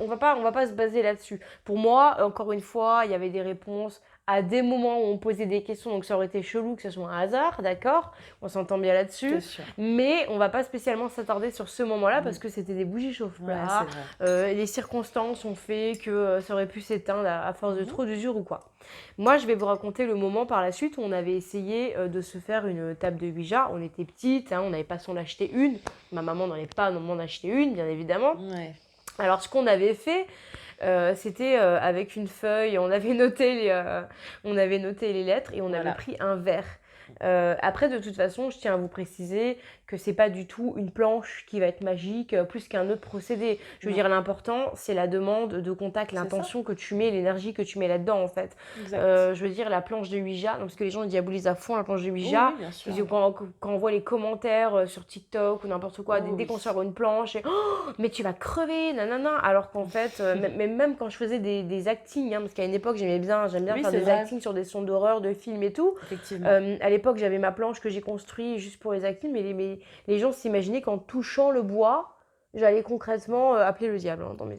on va pas se baser là-dessus. Pour moi, encore une fois, il y avait des réponses à des moments où on posait des questions, donc ça aurait été chelou que ce soit un hasard, d'accord? On s'entend bien là-dessus. Mais on va pas spécialement s'attarder sur ce moment-là parce que c'était des bougies chauffe-plat. Les circonstances ont fait que ça aurait pu s'éteindre à force de trop d'usure ou quoi. Moi, je vais vous raconter le moment par la suite où on avait essayé de se faire une table de Ouija. On était petites, on n'avait pas s'en acheter une. Ma maman n'en avait pas m'en acheter une, bien évidemment. Ouais. Alors, ce qu'on avait fait, c'était avec une feuille, on avait noté les lettres et on avait pris un verre. Après, de toute façon, je tiens à vous préciser que c'est pas du tout une planche qui va être magique plus qu'un autre procédé. Je veux dire, l'important, c'est la demande de contact, l'intention que tu mets, l'énergie que tu mets là-dedans, en fait. Je veux dire, la planche de Ouija, parce que les gens diabolisent à fond la planche de Ouija. Oui, quand on voit les commentaires sur TikTok ou n'importe quoi, dès qu'on sort une planche, et, oh, mais tu vas crever, nanana. Alors qu'en fait, même quand je faisais des actings, parce qu'à une époque, j'aime bien faire des actings sur des sons d'horreur, de films et tout. À l'époque, j'avais ma planche que j'ai construite juste pour les actings, mais les gens s'imaginaient qu'en touchant le bois, j'allais concrètement appeler le diable. Attends, mais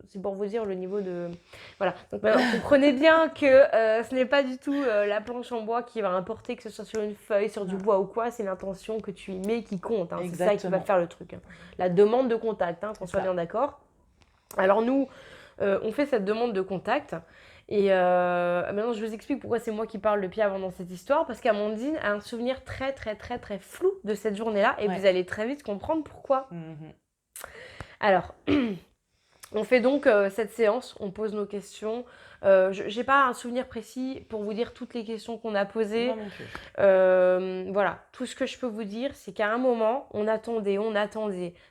c'est pour vous dire le niveau de... Voilà. Donc maintenant, comprenez bien que ce n'est pas du tout la planche en bois qui va importer, que ce soit sur une feuille, sur du bois ou quoi, c'est l'intention que tu y mets qui compte. C'est ça qui va faire le truc. La demande de contact, qu'on soit bien d'accord. Alors nous, on fait cette demande de contact. Et maintenant, je vous explique pourquoi c'est moi qui parle le pied avant dans cette histoire. Parce qu'Amandine a un souvenir très, très, très, très flou de cette journée-là. Et vous allez très vite comprendre pourquoi. Alors, on fait donc cette séance. On pose nos questions. Je n'ai pas un souvenir précis pour vous dire toutes les questions qu'on a posées. Voilà, tout ce que je peux vous dire, c'est qu'à un moment, on attendait,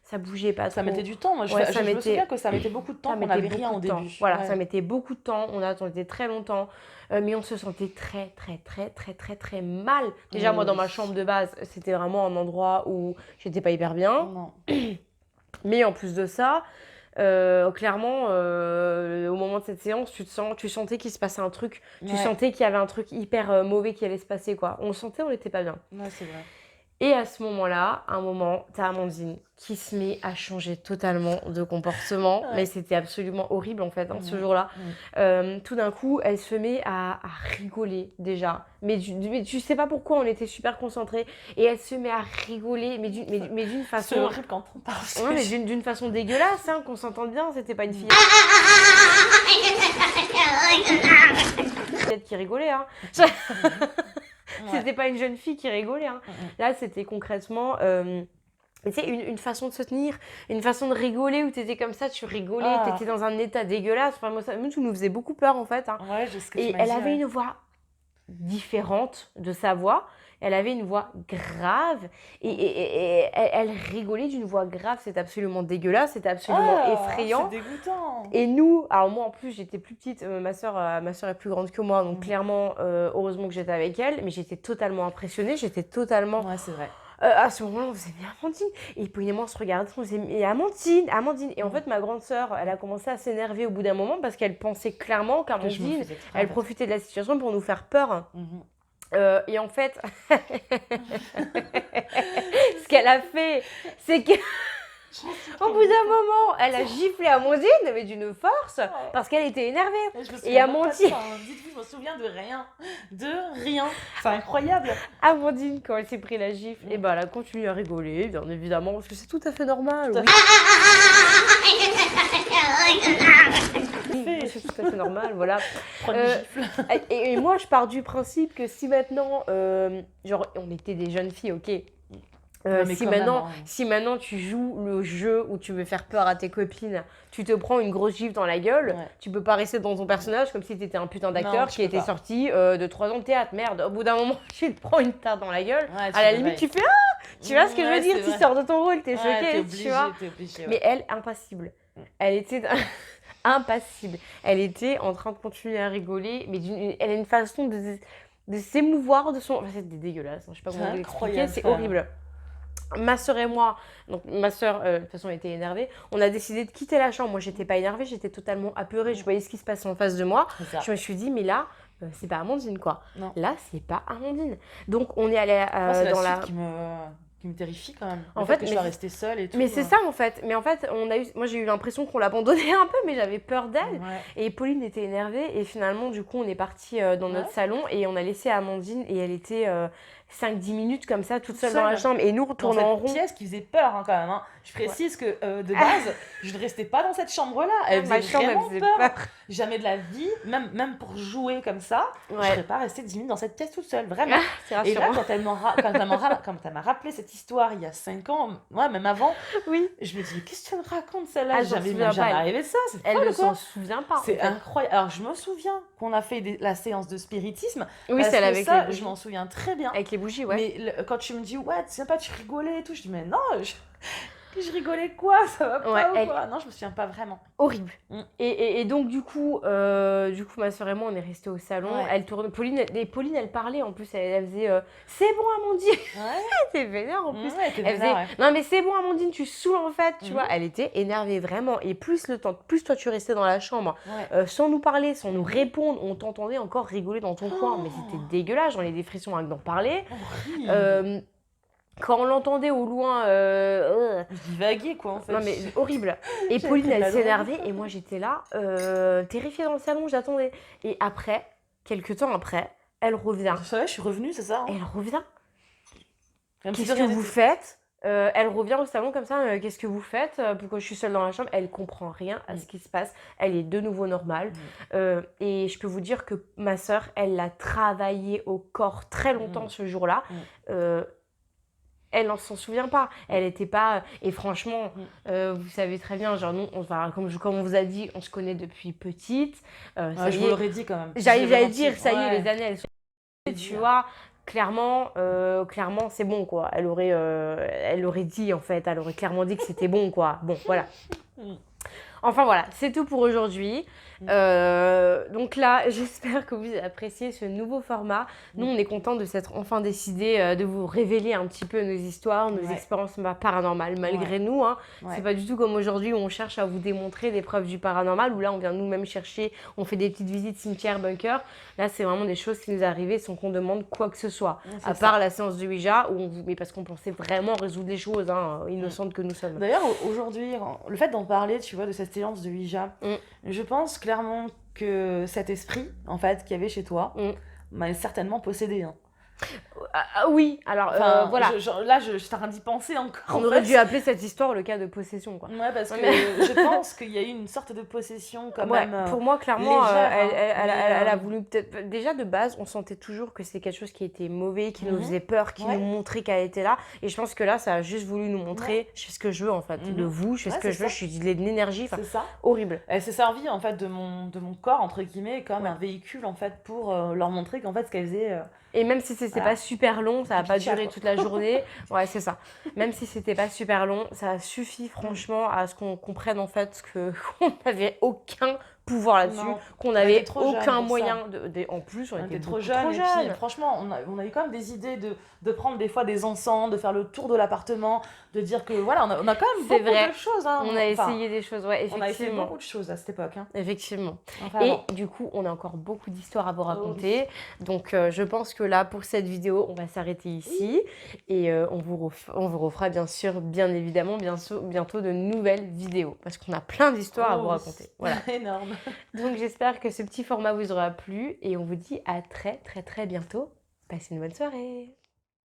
ça bougeait pas trop. Ça mettait du temps. Moi, je me souviens que ça mettait beaucoup de temps, qu'on n'avait rien au début. Voilà, ça mettait beaucoup de temps, on attendait très longtemps, mais on se sentait très, très, très, très, très, très mal. Déjà, moi, dans ma chambre de base, c'était vraiment un endroit où j'étais pas hyper bien. Non. Mais en plus de ça... clairement, au moment de cette séance, tu sentais qu'il se passait un truc, tu sentais qu'il y avait un truc hyper mauvais qui allait se passer, quoi. On sentait, on n'était pas bien. Ouais, c'est vrai. Et à ce moment-là, t'as Amandine qui se met à changer totalement de comportement. Mais c'était absolument horrible, en fait, ce jour-là. Tout d'un coup, elle se met à rigoler, déjà. Mais tu sais pas pourquoi, on était super concentrés. Et elle se met à rigoler, mais d'une façon... C'est horrible quand on parle. Ouais, mais d'une façon dégueulasse, qu'on s'entende bien. C'était pas une fille... qui rigolait, C'était pas une jeune fille qui rigolait. Là, c'était concrètement... tu sais, une façon de se tenir, une façon de rigoler où t'étais comme ça, tu rigolais, t'étais dans un état dégueulasse. Enfin, moi, ça nous faisait beaucoup peur, en fait. Ouais, je sais ce que et elle avait une voix différente de sa voix. Elle avait une voix grave et elle rigolait d'une voix grave. C'était absolument dégueulasse, c'était absolument effrayant. C'est dégoûtant. Et nous, alors moi en plus j'étais plus petite, ma soeur est plus grande que moi, donc clairement, heureusement que j'étais avec elle, mais j'étais totalement impressionnée, j'étais totalement... Ouais, c'est vrai. À ce moment-là, on faisait mais Amandine. Et puis on se regardait, on faisait mais Amandine. Et en fait, ma grande sœur, elle a commencé à s'énerver au bout d'un moment parce qu'elle pensait clairement qu'Amandine, elle profitait de la situation pour nous faire peur. Et en fait, ce qu'elle a fait, c'est que au bout d'un moment, elle a giflé Amandine, mais d'une force, parce qu'elle était énervée. Et Amandine... Dites-vous, je me souviens de rien. De rien. C'est incroyable. Amandine, quand elle s'est pris la gifle, elle a continué à rigoler, bien évidemment, parce que c'est tout à fait normal. Oui. C'est tout à fait normal, voilà. Et moi, je pars du principe que si maintenant, on était des jeunes filles, ok. Si maintenant tu joues le jeu où tu veux faire peur à tes copines, tu te prends une grosse gifle dans la gueule, tu peux pas rester dans ton personnage comme si t'étais un putain d'acteur qui était sorti de 3 ans de théâtre. Merde, au bout d'un moment, tu te prends une tarte dans la gueule, à la limite tu fais tu vois ce que je veux dire, tu sors de ton rôle, t'es choquée, tu vois. Mais elle, impassible. Elle était impassible. Elle était en train de continuer à rigoler, mais elle a une façon de s'émouvoir de son... Enfin, c'est dégueulasse, je sais pas comment l'expliquer, c'est horrible. Ma sœur et moi, donc ma sœur de toute façon était énervée, on a décidé de quitter la chambre. Moi j'étais pas énervée, j'étais totalement apeurée, je voyais ce qui se passait en face de moi. Je me suis dit mais là c'est pas Amandine quoi. Non. Là c'est pas Amandine. Donc on est allé moi, c'est dans la suite qui me... qui me terrifie quand même. En Le fait, que je sois restée seule et tout. Mais c'est ça en fait. Mais en fait, moi j'ai eu l'impression qu'on l'abandonnait un peu, mais j'avais peur d'elle. Ouais. Et Pauline était énervée. Et finalement, du coup, on est parti dans notre salon et on a laissé Amandine. Et elle était 5-10 minutes comme ça, toute seule dans la chambre. Et nous, retournant en dans cette rond. pièce qui faisait peur quand même. Hein. Je précise que de base, je ne restais pas dans cette chambre-là. Elle faisait vraiment peur. Jamais de la vie, même pour jouer comme ça, je ne serais pas restée 10 minutes dans cette pièce toute seule, vraiment. Et là, quand elle m'a rappelé cette histoire il y a 5 ans, même avant, je me dis, mais qu'est-ce que tu me racontes celle-là? Jamais arrivé ça. Elle ne s'en souvient pas. C'est incroyable. Alors, je me souviens qu'on a fait la séance de spiritisme. Oui, celle avec ça, je m'en souviens très bien. Avec les bougies, ouais. Mais quand tu me dis, ouais, tu sais pas, tu rigolais et tout, je dis, mais non, je rigolais quoi? Ça va pas ou quoi? Non, je me souviens pas vraiment. Horrible. Et donc, du coup, ma soeur et moi, on est restés au salon. Elle tournait. Pauline, elle parlait en plus. Elle faisait c'est bon, Amandine. Elle était vénère en plus. Elle faisait non, mais c'est bon, Amandine, tu saoules en fait. Tu vois, elle était énervée vraiment. Et plus toi tu restais dans la chambre sans nous parler, sans nous répondre, on t'entendait encore rigoler dans ton coin. Mais c'était dégueulasse. J'en ai des frissons avec d'en parler. Quand on l'entendait au loin, divaguer quoi en fait. Non mais horrible. Et Pauline elle s'énervait et moi j'étais là, terrifiée dans le salon, j'attendais. Et après, quelques temps après, elle revient. Ça va, je suis revenue, c'est ça. Elle revient. Qu'est-ce que vous faites? Elle revient au salon comme ça, qu'est-ce que vous faites? Pourquoi je suis seule dans la chambre? Elle comprend rien à ce qui se passe. Elle est de nouveau normale. Et je peux vous dire que ma soeur, elle l'a travaillé au corps très longtemps ce jour-là. Elle n'en s'en souvient pas. Elle n'était pas... Et franchement, vous savez très bien, genre nous, comme on vous a dit, on se connaît depuis petite. Je vous l'aurais dit quand même. J'allais dire, ça y est, les années, elles sont... Tu vois, clairement, c'est bon, quoi. Elle aurait dit, en fait, elle aurait clairement dit que c'était bon, quoi. Bon, voilà. Enfin voilà, c'est tout pour aujourd'hui. Donc là, j'espère que vous avez apprécié ce nouveau format. Nous, on est contents de s'être enfin décidé de vous révéler un petit peu nos histoires, nos expériences paranormales, malgré nous. Hein. C'est pas du tout comme aujourd'hui où on cherche à vous démontrer des preuves du paranormal, où là, on vient nous-mêmes chercher, on fait des petites visites cimetière, bunker. Là, c'est vraiment des choses qui nous arrivent sans qu'on demande quoi que ce soit. À part la séance de Ouija, mais parce qu'on pensait vraiment résoudre les choses, hein, innocentes que nous sommes. D'ailleurs, aujourd'hui, le fait d'en parler, tu vois, de cette séance de Ouija, je pense clairement que cet esprit, en fait, qu'il y avait chez toi, m'a certainement possédé. Hein. Oui, alors voilà. Là, je suis en train d'y penser encore. On aurait dû appeler cette histoire le cas de possession, quoi. Ouais, parce que je pense qu'il y a eu une sorte de possession quand même. Pour moi, clairement, légère, elle a voulu peut-être... Déjà, de base, on sentait toujours que c'était quelque chose qui était mauvais, qui nous faisait peur, qui nous montrait qu'elle était là. Et je pense que là, ça a juste voulu nous montrer, je fais ce que je veux, en fait. De vous, je fais ce que je veux, je suis de l'énergie. C'est ça. Horrible. Elle s'est servie, en fait, de mon corps, entre guillemets, comme un véhicule, en fait, pour leur montrer qu'en fait, ce qu'elle faisait... Et même si c'était pas super long, ça n'a pas duré toute la journée. Ouais, c'est ça. Même si c'était pas super long, ça a suffi franchement à ce qu'on comprenne en fait qu'on n'avait aucun pouvoir là-dessus, qu'on n'avait aucun moyen en plus, on était trop jeunes. Et puis, franchement, on a eu quand même des idées de prendre des fois des encens, de faire le tour de l'appartement, de dire que voilà, on a quand même beaucoup de choses. Hein. On a essayé des choses, ouais, effectivement. On a essayé beaucoup de choses à cette époque. Hein. Effectivement. Et du coup, on a encore beaucoup d'histoires à vous raconter. Donc, je pense que là, pour cette vidéo, on va s'arrêter ici. Et on vous refera bien sûr, bien évidemment, bientôt de nouvelles vidéos. Parce qu'on a plein d'histoires à vous raconter. Voilà. Énorme. Donc, j'espère que ce petit format vous aura plu. Et on vous dit à très, très, très bientôt. Passez une bonne soirée.